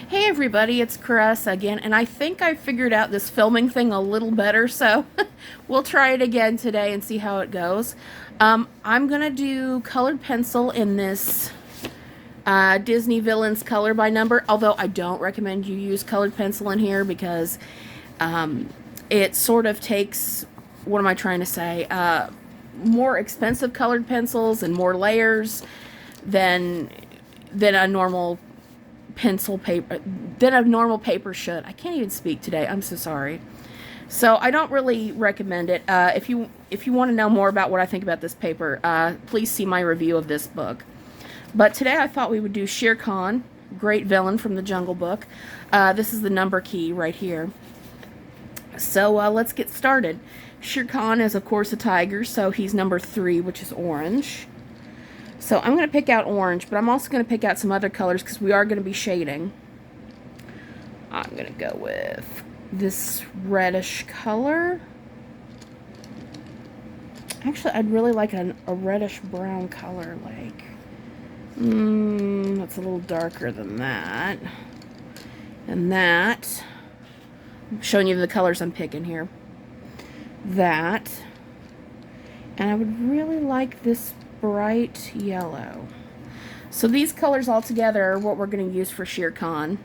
Hey everybody, it's Caressa again, and I think I figured out this filming thing a little better, so we'll try it again today and see how it goes. I'm gonna do colored pencil in this Disney Villains color by number, although I don't recommend you use colored pencil in here because it sort of takes, what am I trying to say, more expensive colored pencils and more layers than a normal pencil paper than a normal paper should. I can't even speak today. I'm so sorry. So I don't really recommend it. If you want to know more about what I think about this paper, please see my review of this book. But today I thought we would do Shere Khan, great villain from the Jungle Book. This is the number key right here. So let's get started. Shere Khan is of course a tiger, so he's number 3, which is orange. So I'm going to pick out orange, but I'm also going to pick out some other colors because we are going to be shading. I'm going to go with this reddish color. Actually, I'd really like a reddish brown color, like, that's a little darker than that. And that, I'm showing you the colors I'm picking here. That, and I would really like this bright yellow. So these colors all together are what we're going to use for Shere Khan.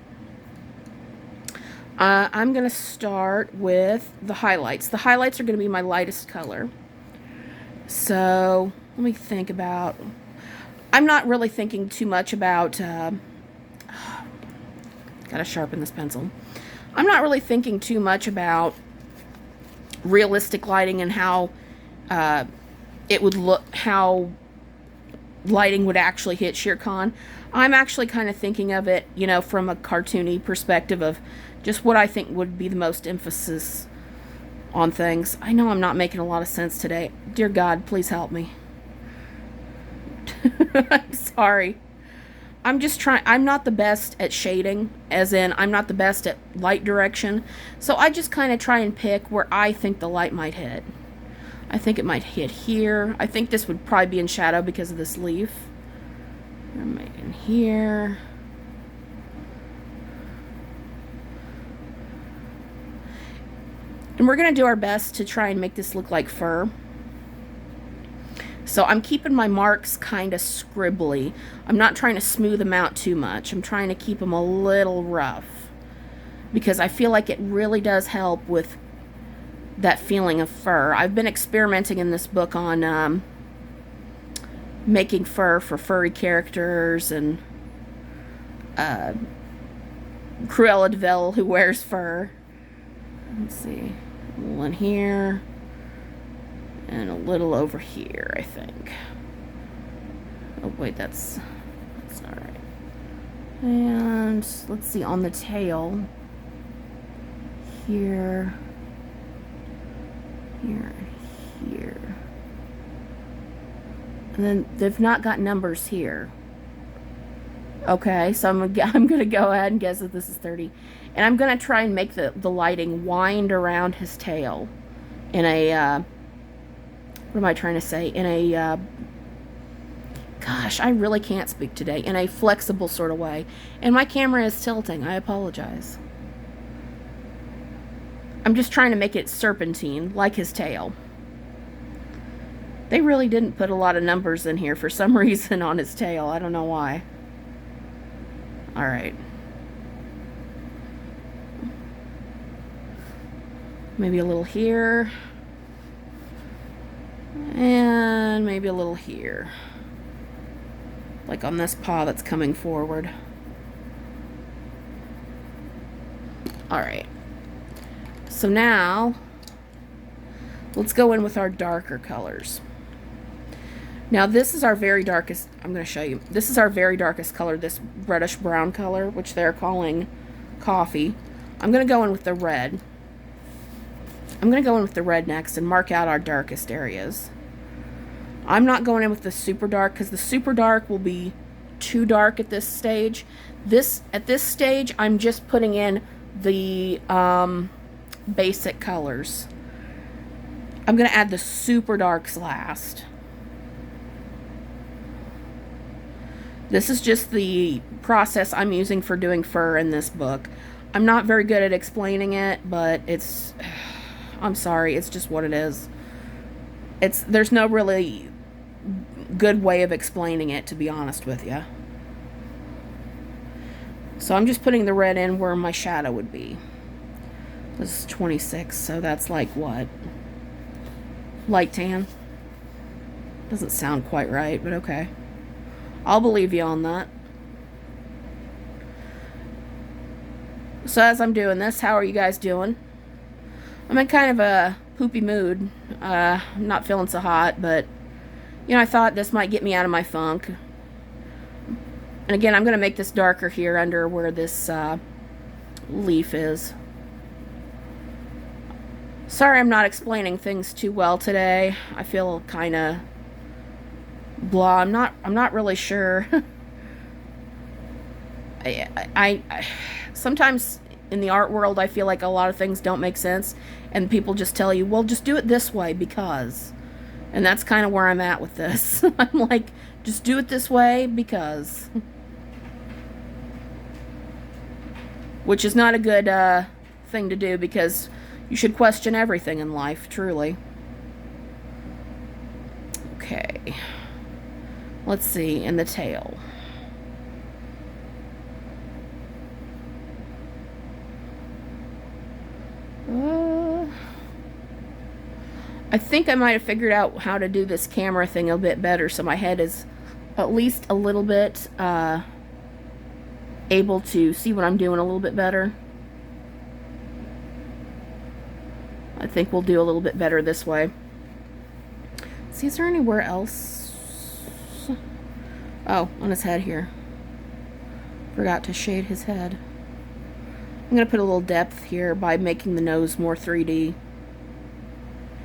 I'm going to start with the highlights. The highlights are going to be my lightest color. So let me think about, I'm not really thinking too much about, gotta sharpen this pencil. I'm not really thinking too much about realistic lighting and how it would look, how lighting would actually hit Shere Khan. I'm actually kind of thinking of it, you know, from a cartoony perspective of just what I think would be the most emphasis on things. I know I'm not making a lot of sense today. Dear God, please help me. I'm sorry. I'm just trying, I'm not the best at shading, as in I'm not the best at light direction. So I just kind of try and pick where I think the light might hit. I think it might hit here. I think this would probably be in shadow because of this leaf. I'm making here. And we're going to do our best to try and make this look like fur. So I'm keeping my marks kind of scribbly. I'm not trying to smooth them out too much. I'm trying to keep them a little rough, because I feel like it really does help with that feeling of fur. I've been experimenting in this book on making fur for furry characters, and Cruella de Vil, who wears fur. Let's see, one here and a little over here, I think. Oh wait, that's all right. And let's see, on the tail here, here, here. And then they've not got numbers here. Okay, so I'm gonna go ahead and guess that this is 30. And I'm gonna try and make the lighting wind around his tail in a, what am I trying to say? In a, gosh, I really can't speak today. In a flexible sort of way. And my camera is tilting, I apologize. I'm just trying to make it serpentine, like his tail. They really didn't put a lot of numbers in here for some reason on his tail. I don't know why. Alright. Maybe a little here. And maybe a little here. Like on this paw that's coming forward. Alright. So now, let's go in with our darker colors. Now this is our very darkest, I'm going to show you. This is our very darkest color, this reddish brown color, which they're calling coffee. I'm going to go in with the red. I'm going to go in with the red next and mark out our darkest areas. I'm not going in with the super dark because the super dark will be too dark at this stage. At this stage, I'm just putting in the basic colors. I'm going to add the super darks last. This is just the process I'm using for doing fur in this book. I'm not very good at explaining it, but it's... I'm sorry, it's just what it is. There's no really good way of explaining it, to be honest with you. So I'm just putting the red in where my shadow would be. This is 26, so that's like what? Light tan? Doesn't sound quite right, but okay. I'll believe you on that. So as I'm doing this, how are you guys doing? I'm in kind of a poopy mood. I'm not feeling so hot, but you know, I thought this might get me out of my funk. And again, I'm going to make this darker here under where this leaf is. Sorry I'm not explaining things too well today. I feel kind of blah. I'm not really sure. I sometimes in the art world I feel like a lot of things don't make sense and people just tell you, well, just do it this way because. And that's kind of where I'm at with this. I'm like, just do it this way because. Which is not a good thing to do because you should question everything in life, truly. Okay. Let's see, in the tail. I think I might have figured out how to do this camera thing a bit better, so my head is at least a little bit able to see what I'm doing a little bit better. I think we'll do a little bit better this way. See, is there anywhere else? Oh, on his head here. Forgot to shade his head. I'm going to put a little depth here by making the nose more 3D.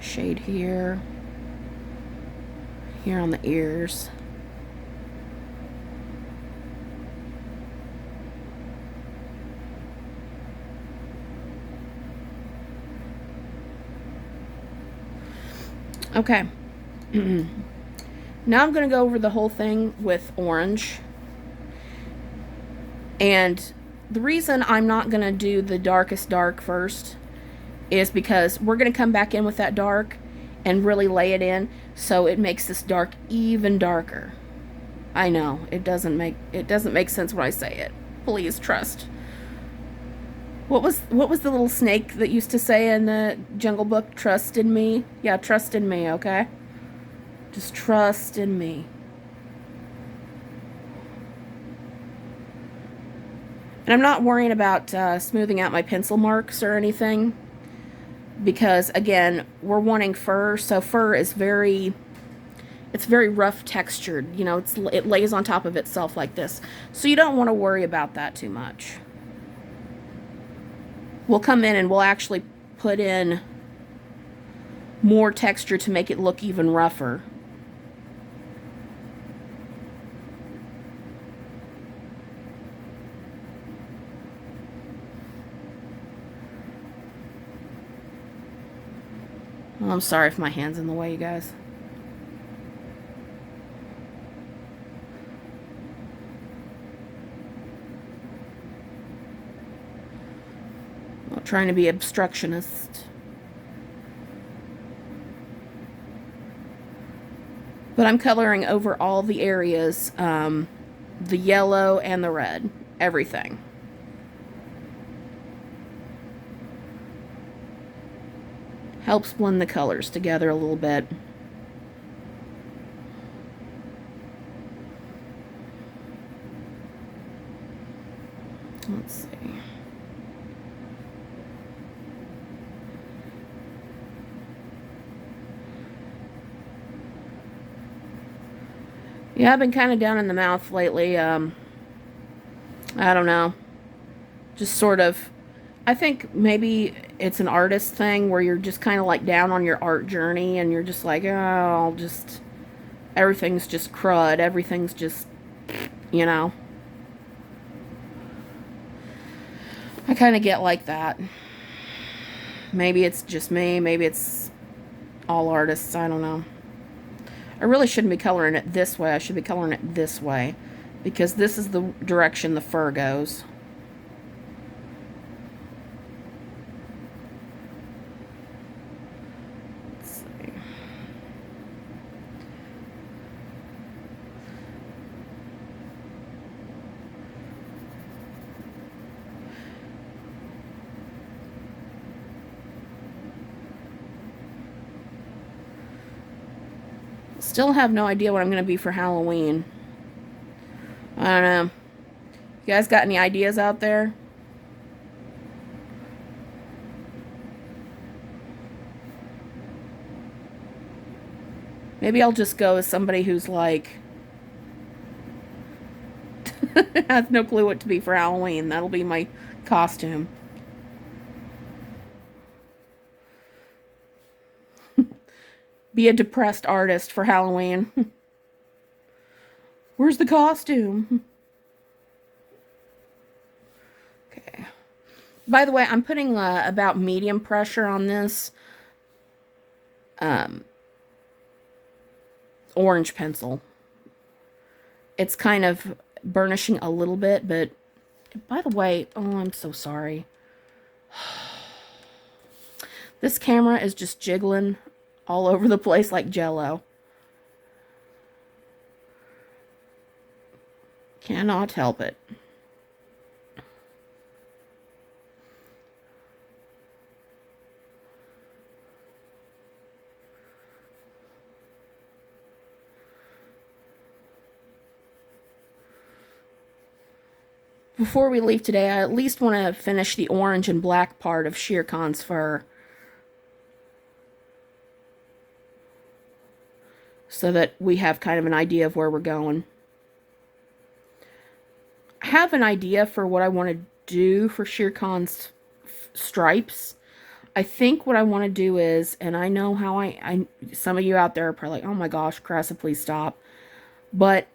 Shade here. Here on the ears. Okay. Now I'm going to go over the whole thing with orange. And the reason I'm not going to do the darkest dark first is because we're going to come back in with that dark and really lay it in so it makes this dark even darker. I know, it doesn't make sense when I say it. Please trust. What was the little snake that used to say in the Jungle Book? Trust in me? Yeah, trust in me, okay? Just trust in me. And I'm not worrying about smoothing out my pencil marks or anything because, again, we're wanting fur, so fur is very rough textured. You know, it lays on top of itself like this. So you don't want to worry about that too much. We'll come in and we'll actually put in more texture to make it look even rougher. Well, I'm sorry if my hand's in the way, you guys. I'm trying to be obstructionist. But I'm coloring over all the areas, the yellow and the red, everything. Helps blend the colors together a little bit. Let's see. Yeah, I've been kind of down in the mouth lately. I don't know. Just sort of, I think maybe it's an artist thing where you're just kind of like down on your art journey and you're just like, oh, everything's just crud. Everything's just, you know. I kind of get like that. Maybe it's just me. Maybe it's all artists. I don't know. I really shouldn't be coloring it this way. I should be coloring it this way. because this is the direction the fur goes. Let's see. Still have no idea what I'm going to be for Halloween. I don't know. You guys got any ideas out there? Maybe I'll just go as somebody who's like has no clue what to be for Halloween. That'll be my costume. Be a depressed artist for Halloween. Where's the costume? Okay. By the way, I'm putting about medium pressure on this orange pencil. It's kind of burnishing a little bit, but by the way, oh, I'm so sorry. This camera is just jiggling all over the place like Jello. Cannot help it. Before we leave today, I at least want to finish the orange and black part of Shere Khan's fur, so that we have kind of an idea of where we're going. I have an idea for what I want to do for Shere Khan's stripes. I think what I want to do is, and I know how some of you out there are probably like, oh my gosh, Cressa, please stop. But,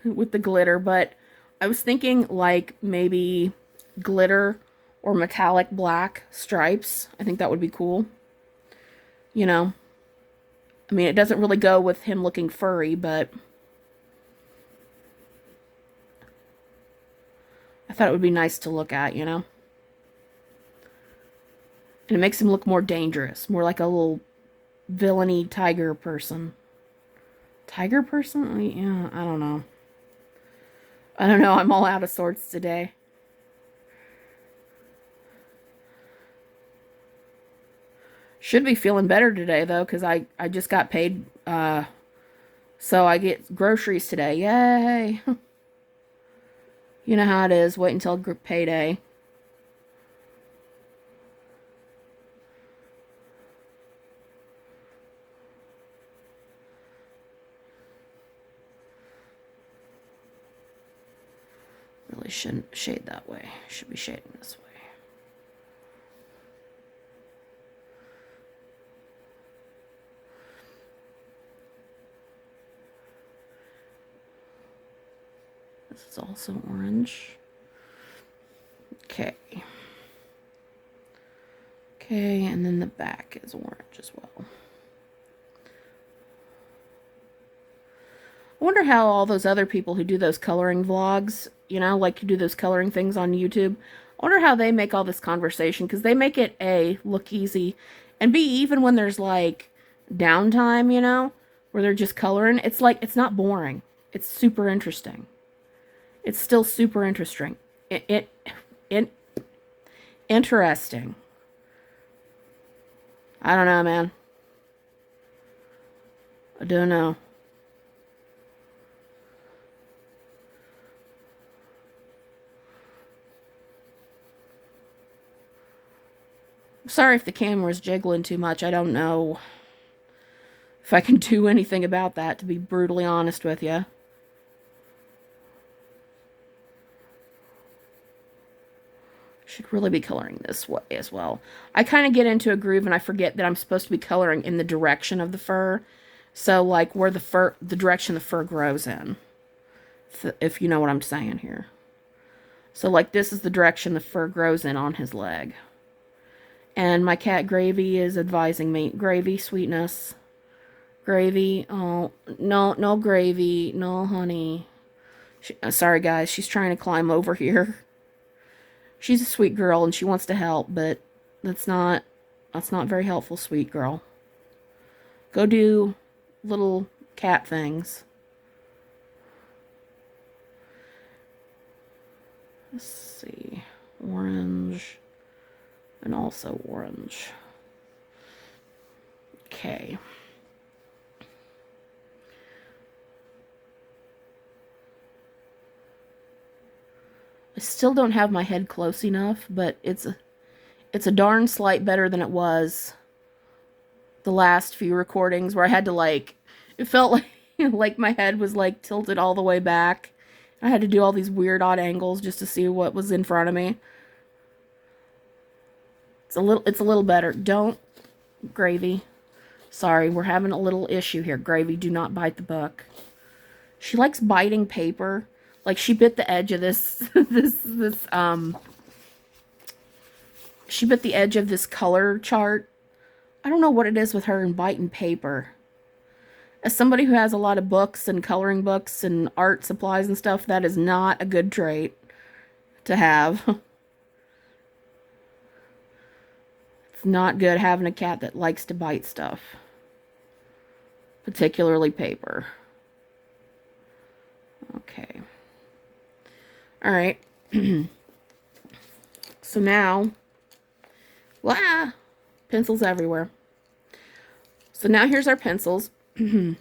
with the glitter, but I was thinking like maybe glitter or metallic black stripes. I think that would be cool. You know, I mean, it doesn't really go with him looking furry, but I thought it would be nice to look at, you know? And it makes him look more dangerous, more like a little villainy tiger person. Tiger person? Yeah, I don't know. I don't know, I'm all out of sorts today. Should be feeling better today, though, because I just got paid, so I get groceries today. Yay! You know how it is. Wait until payday. Really shouldn't shade that way. Should be shading this way. This is also orange. Okay. Okay, and then the back is orange as well. I wonder how all those other people who do those coloring vlogs, you know, like who do those coloring things on YouTube, I wonder how they make all this conversation, because they make it, A, look easy, and B, even when there's like downtime, you know, where they're just coloring, it's like, it's not boring. It's super interesting. It's still super interesting. Interesting. I don't know, man. I don't know. Sorry if the camera's jiggling too much. I don't know if I can do anything about that, to be brutally honest with you. Should really be coloring this way as well. I kind of get into a groove and I forget that I'm supposed to be coloring in the direction of the fur. So, like, where the direction the fur grows in. If you know what I'm saying here. So, like, this is the direction the fur grows in on his leg. And my cat Gravy is advising me. Gravy, sweetness. Gravy, oh, no, no gravy, no honey. Sorry, guys. She's trying to climb over here. She's a sweet girl and she wants to help, but that's not very helpful, sweet girl. Go do little cat things. Let's see. Orange. And also orange. Okay. I still don't have my head close enough, but it's a darn sight better than it was the last few recordings where I had to like, it felt like like my head was like tilted all the way back. I had to do all these weird odd angles just to see what was in front of me. It's a little better. Don't, Gravy. Sorry, we're having a little issue here. Gravy, do not bite the book. She likes biting paper. Like she bit the edge of this she bit the edge of this color chart. I don't know what it is with her and biting paper. As somebody who has a lot of books and coloring books and art supplies and stuff, that is not a good trait to have. It's not good having a cat that likes to bite stuff. Particularly paper. Okay. Alright. So now, pencils everywhere. So now here's our pencils. We've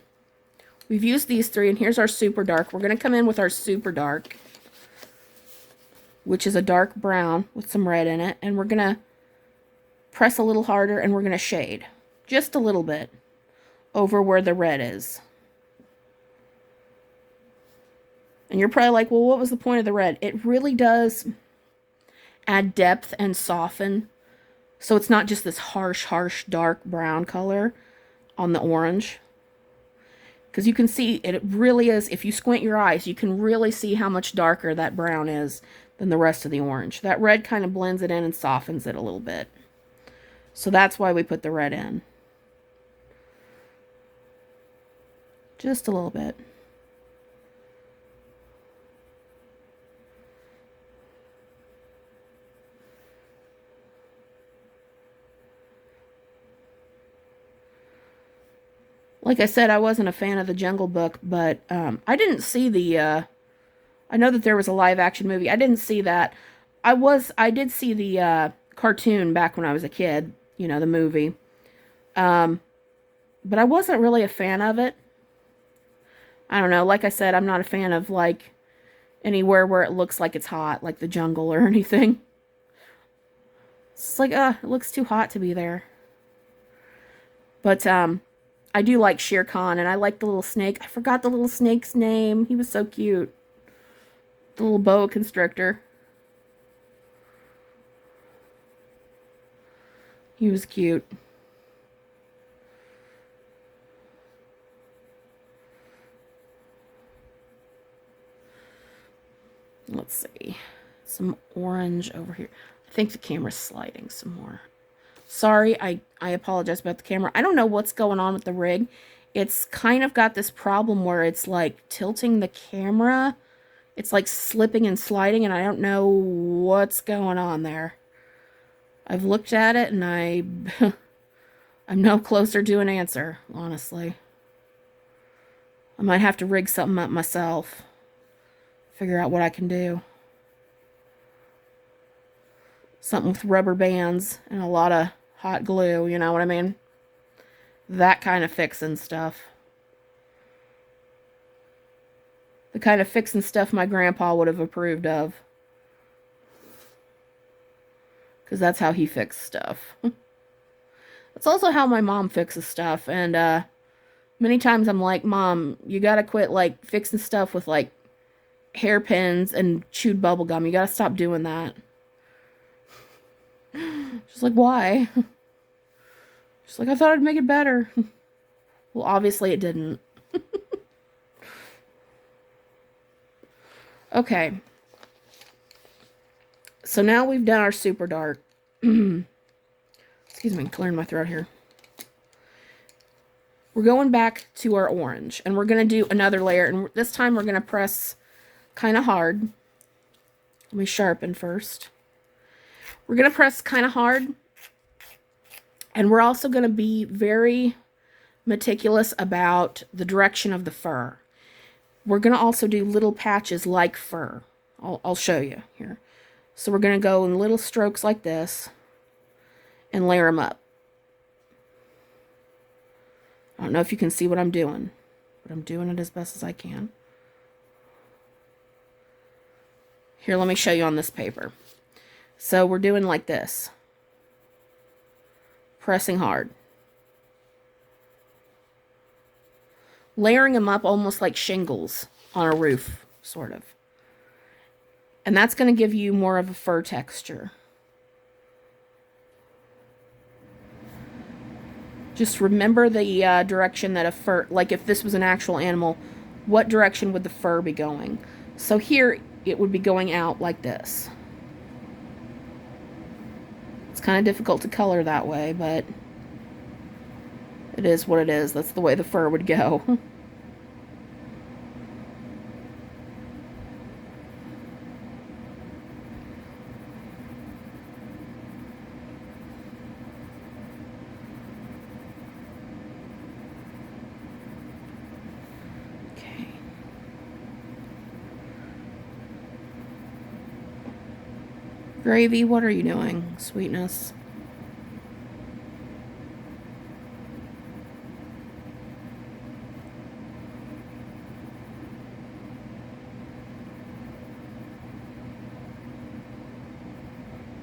used these three, and here's our super dark. We're going to come in with our super dark, which is a dark brown with some red in it, and we're going to press a little harder, and we're going to shade just a little bit over where the red is. And you're probably like, well, what was the point of the red? It really does add depth and soften. So it's not just this harsh, dark brown color on the orange. Because you can see, it really is, if you squint your eyes, you can really see how much darker that brown is than the rest of the orange. That red kind of blends it in and softens it a little bit. So that's why we put the red in. Just a little bit. Like I said, I wasn't a fan of the Jungle Book, but I didn't see the, I know that there was a live action movie. I didn't see that. I did see the cartoon back when I was a kid, you know, the movie. But I wasn't really a fan of it. I don't know, like I said, I'm not a fan of, like, anywhere where it looks like it's hot, like the jungle or anything. It's like, it looks too hot to be there. But, I do like Shere Khan, and I like the little snake. I forgot the little snake's name. He was so cute. The little boa constrictor. He was cute. Let's see. Some orange over here. I think the camera's sliding some more. Sorry, I apologize about the camera. I don't know what's going on with the rig. It's kind of got this problem where it's like tilting the camera. It's like slipping and sliding, and I don't know what's going on there. I've looked at it, and I'm no closer to an answer, honestly. I might have to rig something up myself. Figure out what I can do. Something with rubber bands and a lot of hot glue, you know what I mean? That kind of fixing stuff. The kind of fixing stuff my grandpa would have approved of. Because that's how he fixed stuff. That's also how my mom fixes stuff. And many times I'm like, Mom, you gotta quit like fixing stuff with like hairpins and chewed bubble gum. You gotta stop doing that. She's like, why? She's like, I thought I'd make it better. Well, obviously it didn't. Okay. So now we've done our super dark. Excuse me, clearing my throat here. We're going back to our orange, and we're going to do another layer, and this time we're going to press kind of hard. Let me sharpen first. We're going to press kind of hard. And we're also going to be very meticulous about the direction of the fur. We're going to also do little patches like fur. I'll show you here. So we're going to go in little strokes like this and layer them up. I don't know if you can see what I'm doing, but I'm doing it as best as I can. Here, let me show you on this paper. So we're doing like this. Pressing hard. Layering them up almost like shingles on a roof, sort of. And that's going to give you more of a fur texture. Just remember the direction that a fur, like if this was an actual animal, what direction would the fur be going? So here, it would be going out like this. It's kind of difficult to color that way, but it is what it is. That's the way the fur would go. Okay. Gravy, what are you doing, sweetness?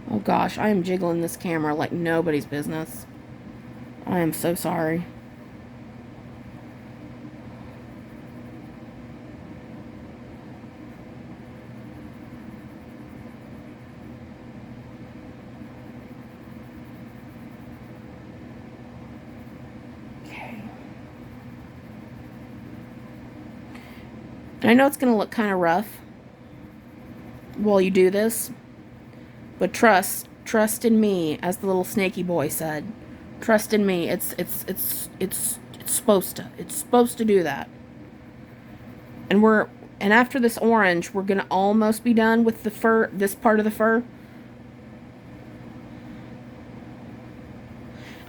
Oh gosh, I am jiggling this camera like nobody's business. I am so sorry. Okay. I know it's going to look kind of rough while you do this. But trust in me, as the little snaky boy said. Trust in me. It's supposed to do that. And after this orange, we're gonna almost be done with the fur, this part of the fur.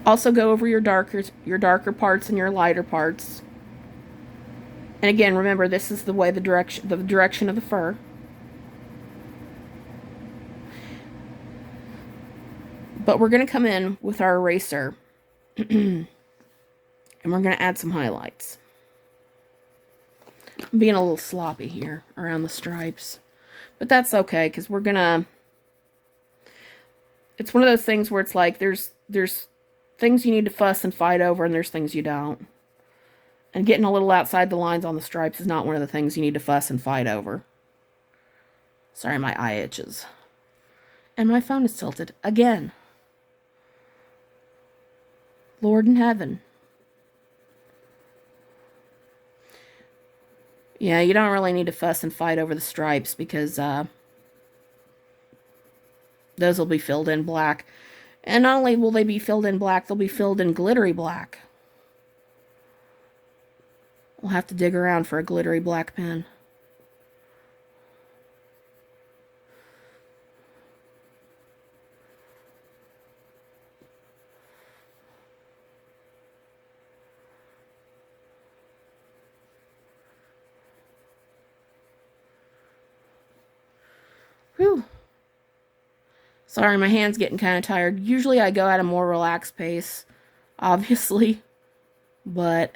Also go over your darker parts and your lighter parts. And again, remember, this is the direction of the fur. But we're going to come in with our eraser and we're going to add some highlights. I'm being a little sloppy here around the stripes, but that's okay because we're going to, it's one of those things where it's like there's things you need to fuss and fight over and there's things you don't. And getting a little outside the lines on the stripes is not one of the things you need to fuss and fight over. Sorry, my eye itches. And my phone is tilted again. Lord in heaven. Yeah, you don't really need to fuss and fight over the stripes because those will be filled in black. And not only will they be filled in black, they'll be filled in glittery black. We'll have to dig around for a glittery black pen. Whew. Sorry, my hand's getting kind of tired. Usually I go at a more relaxed pace, obviously. But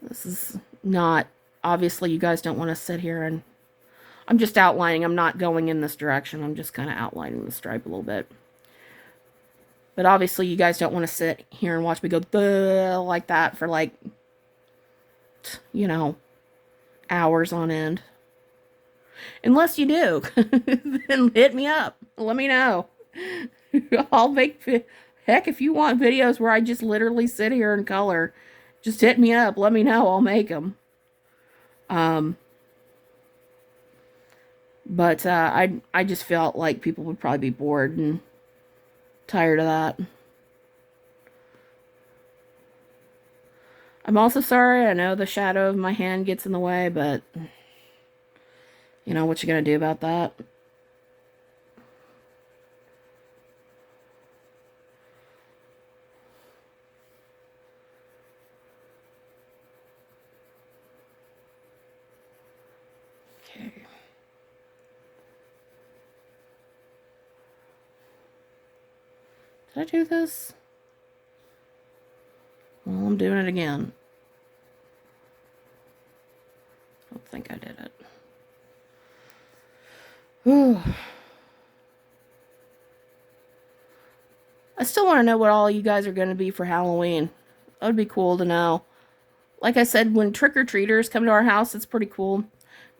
this is not, obviously you guys don't want to sit here and, I'm just outlining. I'm not going in this direction. I'm just kind of outlining the stripe a little bit. But obviously you guys don't want to sit here and watch me go like that for like, you know, hours on end. Unless you do, then hit me up. Let me know. I'll make, heck, if you want videos where I just literally sit here and color, just hit me up. Let me know. I'll make them. But I just felt like people would probably be bored and tired of that. I'm also sorry. I know the shadow of my hand gets in the way, but You know, what you gonna do about that? Okay. Did I do this? Well, I'm doing it again. I don't think I did it. Whew. I still want to know what all you guys are going to be for Halloween. That would be cool to know. Like I said, when trick-or-treaters come to our house, it's pretty cool.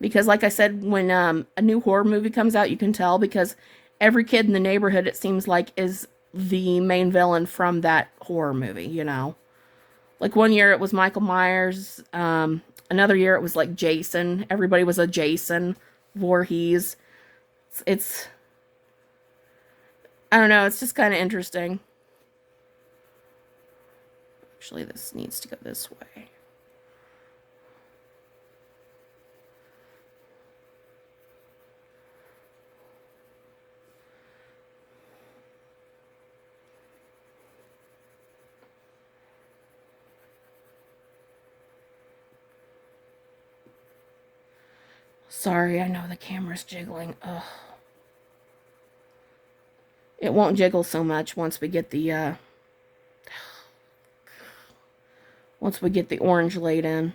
Because like I said, when a new horror movie comes out, you can tell because every kid in the neighborhood, it seems like, is the main villain from that horror movie, you know. Like one year it was Michael Myers. Another year it was like Jason. Everybody was a Jason Voorhees. It's I don't know, it's just kind of interesting. Actually, this needs to go this way. Sorry, I know the camera's jiggling. Ugh. It won't jiggle so much once we get the orange laid in.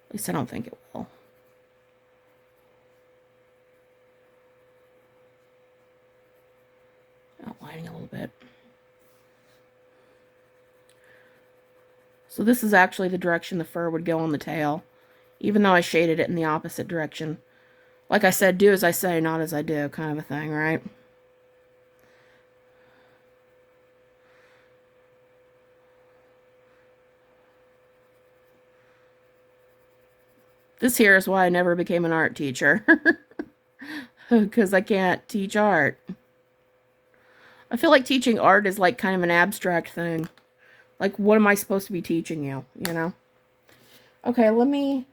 At least I don't think it will. Outlining a little bit. So this is actually the direction the fur would go on the tail, even though I shaded it in the opposite direction. Like I said, do as I say, not as I do, kind of a thing, right? This here is why I never became an art teacher. Because I can't teach art. I feel like teaching art is like kind of an abstract thing. Like, what am I supposed to be teaching you, you know? Okay, let me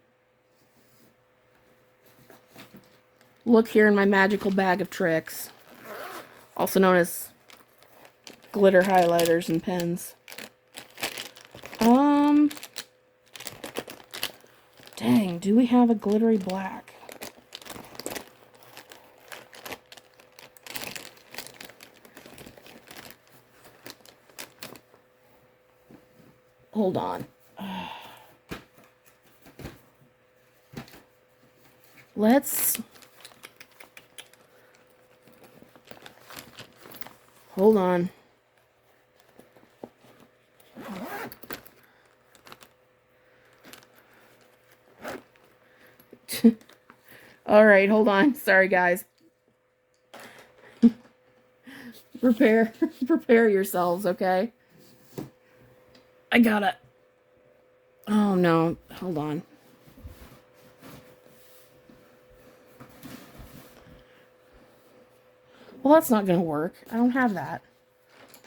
look here in my magical bag of tricks. Also known as glitter highlighters and pens. Dang, do we have a glittery black? Hold on. Let's... Hold on. Alright, hold on. Sorry, guys. Prepare yourselves, okay? I gotta... Oh, no. Hold on. Well, that's not gonna work. I don't have that.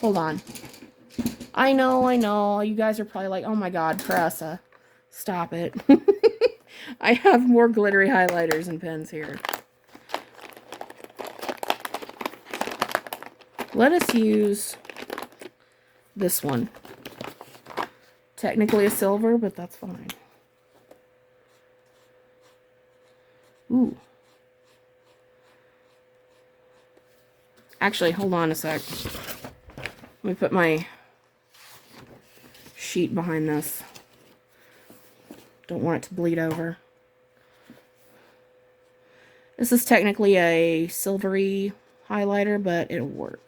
Hold on. I know. You guys are probably like, oh my god, Caressa. Stop it. I have more glittery highlighters and pens here. Let us use this one. Technically a silver, but that's fine. Ooh. Actually, hold on a sec. Let me put my sheet behind this. Don't want it to bleed over. This is technically a silvery highlighter, but it'll work.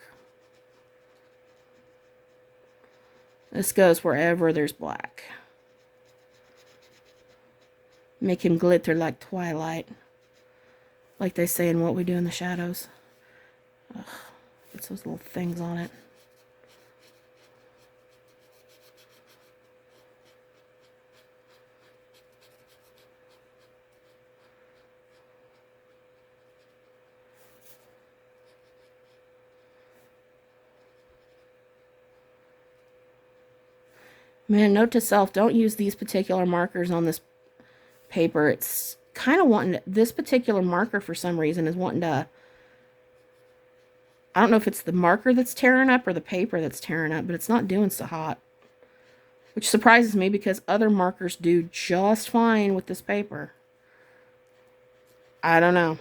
This goes wherever there's black. Make him glitter like twilight. Like they say in What We Do in the Shadows. Ugh, it's those little things on it. Man, note to self, don't use these particular markers on this paper. It's kind of wanting to, this particular marker for some reason is wanting to, I don't know if it's the marker that's tearing up or the paper that's tearing up, but it's not doing so hot. Which surprises me because other markers do just fine with this paper. I don't know.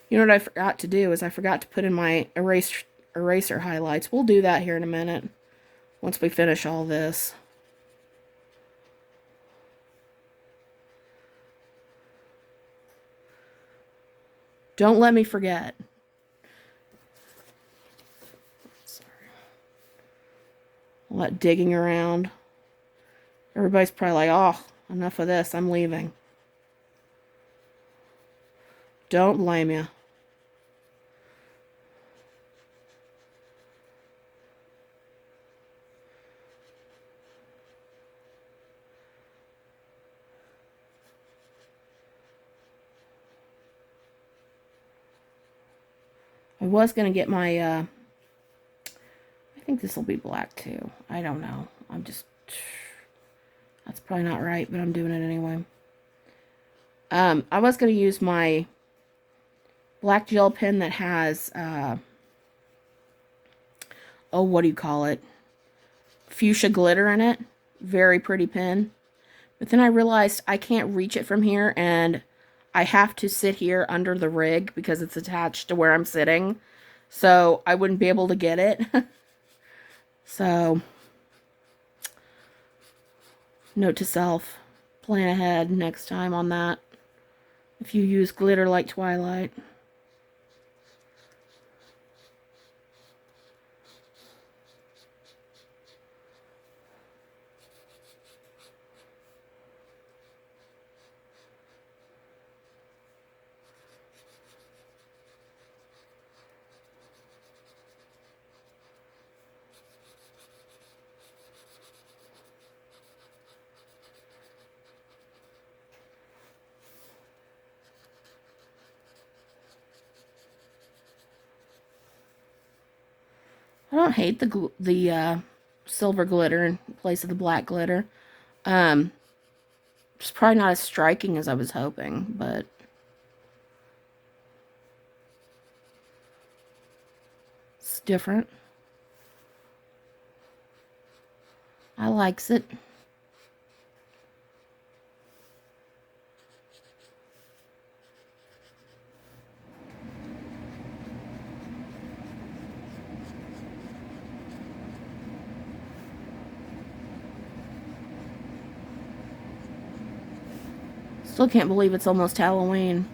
You know what I forgot to do is I forgot to put in my eraser highlights. We'll do that here in a minute once we finish all this. Don't let me forget. Sorry. All that digging around. Everybody's probably like, oh, enough of this. I'm leaving. Don't blame you. I was going to get my, I think this will be black too. I don't know. That's probably not right, but I'm doing it anyway. I was going to use my black gel pen that has, oh, what do you call it? Fuchsia glitter in it. Very pretty pen. But then I realized I can't reach it from here, and I have to sit here under the rig because it's attached to where I'm sitting. So I wouldn't be able to get it. So, note to self, plan ahead next time on that. If you use glitter like Twilight. I don't hate the silver glitter in place of the black glitter. It's probably not as striking as I was hoping, but it's different. I likes it. Still can't believe it's almost Halloween.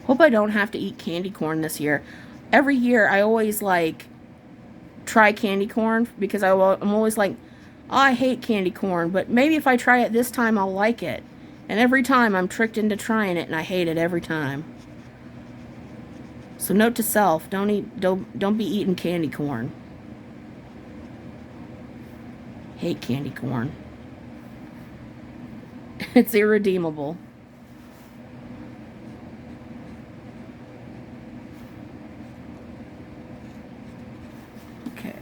Hope I don't have to eat candy corn this year. Every year I always like try candy corn because I'm always like, oh, I hate candy corn, but maybe if I try it this time I'll like it. And every time I'm tricked into trying it and I hate it every time. So note to self, don't be eating candy corn. Hate candy corn. It's irredeemable. Okay.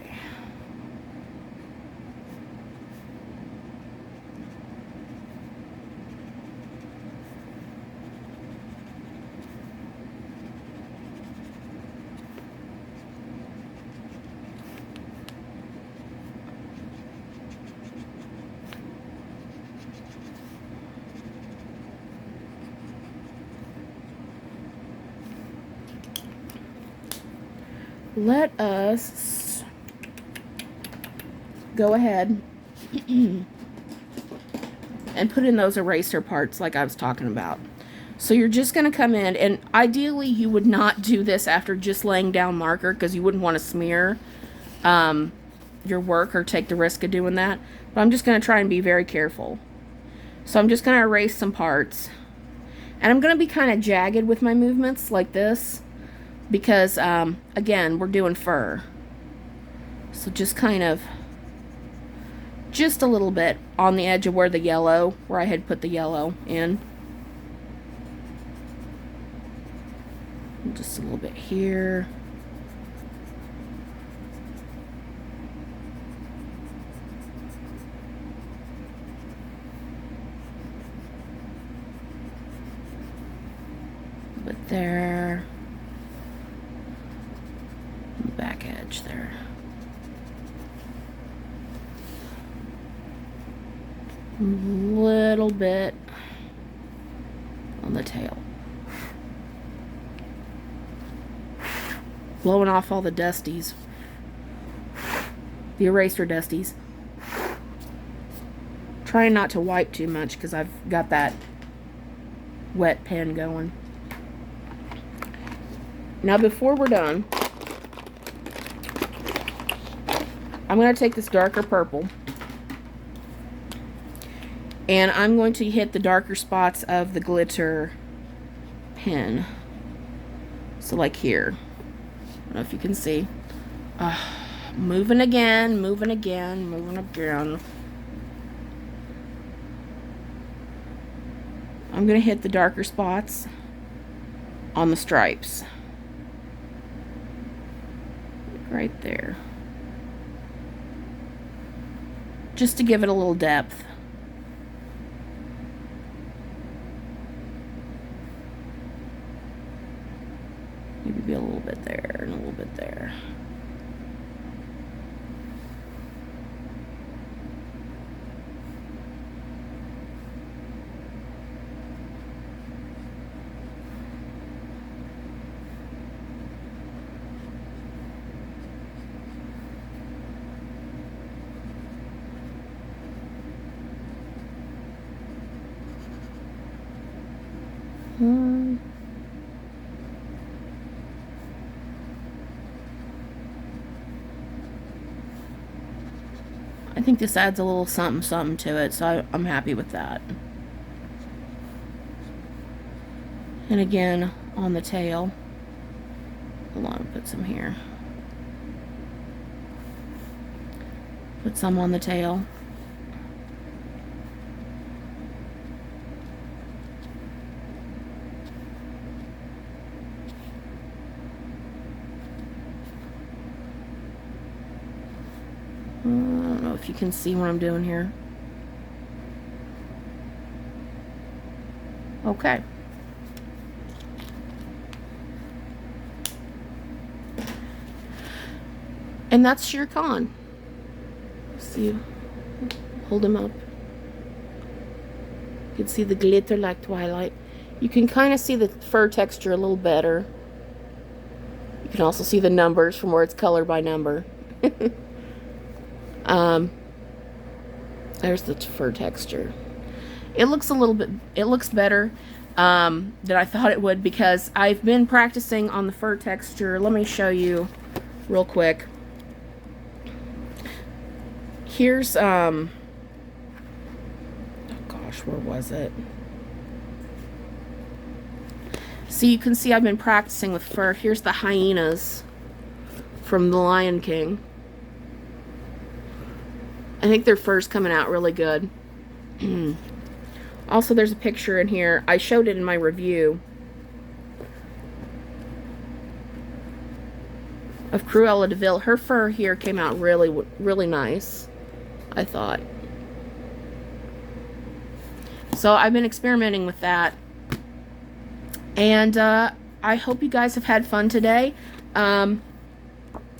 Let us go ahead and put in those eraser parts like I was talking about. So you're just going to come in, and ideally you would not do this after just laying down marker because you wouldn't want to smear your work or take the risk of doing that. But I'm just going to try and be very careful. So I'm just going to erase some parts. And I'm going to be kind of jagged with my movements like this. Because, again, we're doing fur. So just kind of, just a little bit on the edge of where I had put the yellow in. Just a little bit here. But there. Back edge there. A little bit on the tail. Blowing off all the dusties. The eraser dusties. Trying not to wipe too much because I've got that wet pen going. Now before we're done, I'm going to take this darker purple and I'm going to hit the darker spots of the glitter pen. So like here. I don't know if you can see. Moving again, moving again, moving again. I'm going to hit the darker spots on the stripes. Right there. Just to give it a little depth. Maybe a little bit there and a little bit there. I think this adds a little something something to it, so I'm happy with that. And again, on the tail. Hold on, put some here. Put some on the tail. I don't know if you can see what I'm doing here. Okay. And that's Shere Khan. See, hold him up. You can see the glitter like Twilight. You can kind of see the fur texture a little better. You can also see the numbers from where it's color by number. There's the fur texture. It looks better than I thought it would because I've been practicing on the fur texture. Let me show you real quick. Here's, oh gosh, where was it? So you can see I've been practicing with fur. Here's the hyenas from The Lion King. I think their fur's coming out really good. Also, there's a picture in here. I showed it in my review of Cruella de Vil. Her fur here came out really, really nice, I thought. So I've been experimenting with that. And I hope you guys have had fun today. I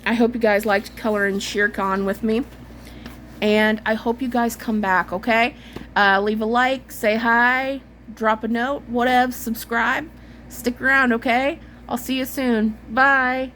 hope you guys liked coloring Shere Khan with me. And I hope you guys come back, okay? Leave a like, say hi, drop a note, whatever, subscribe. Stick around, okay? I'll see you soon. Bye.